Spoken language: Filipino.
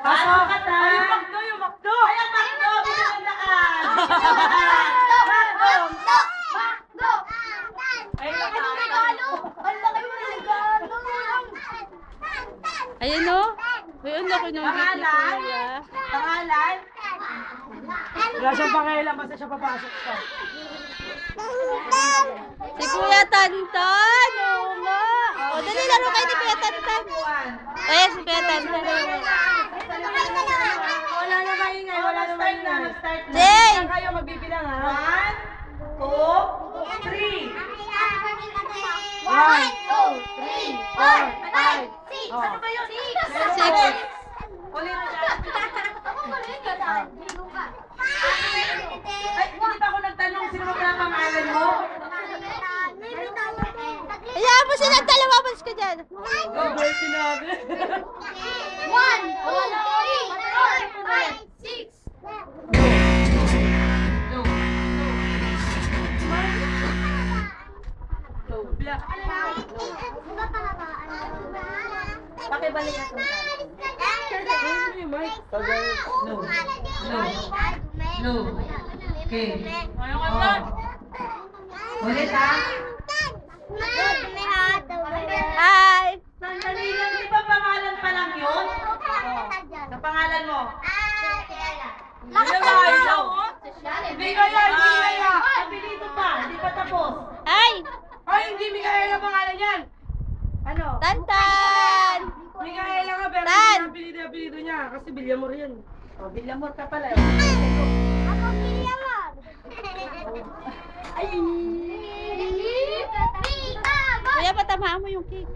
Pasok ka ta. Ay, yung Macdo, yung Macdo. Ay, ang Macdo. Pinaganda ka. Ay, Ayan o. Ayun ako nung Pangalan? Pangalan? wala siyang pangilan, basta siya papasok siya. Si Kuya Tantan. Oo nga. O, dali laro kayo ni Kuya Tantan. Ayan si Kuya Tantan. Wala na maingay, wala na maingay. Mag-start na. Jay! Saan kayo magbibilang ha? 1, 2, 3. 1, 2, 3, 4, 5. Ano ba yun? 6. Ulit na. Ay, hindi pa ako nagtanong sino ba pala pangalan mo? Hayaan mo sila dalawa. Balis ka dyan. Over sinabi. 2. Pakibalik na sa No. Okay. Ulit ha? Hi. Sandali lang, di ba pangalan pa lang yun? Sa pangalan mo? Hindi kaya, hindi kaya. Apelyido pa, hindi pa tapos. Hi. Ay, hindi Mikaela pangalan yan. Ano? Tantan. Mikaela nga, pero Tan! hindi yung apelido niya. Kasi Villamor yan. O, Villamor ka pala. Kuya, patamaan mo yung cake.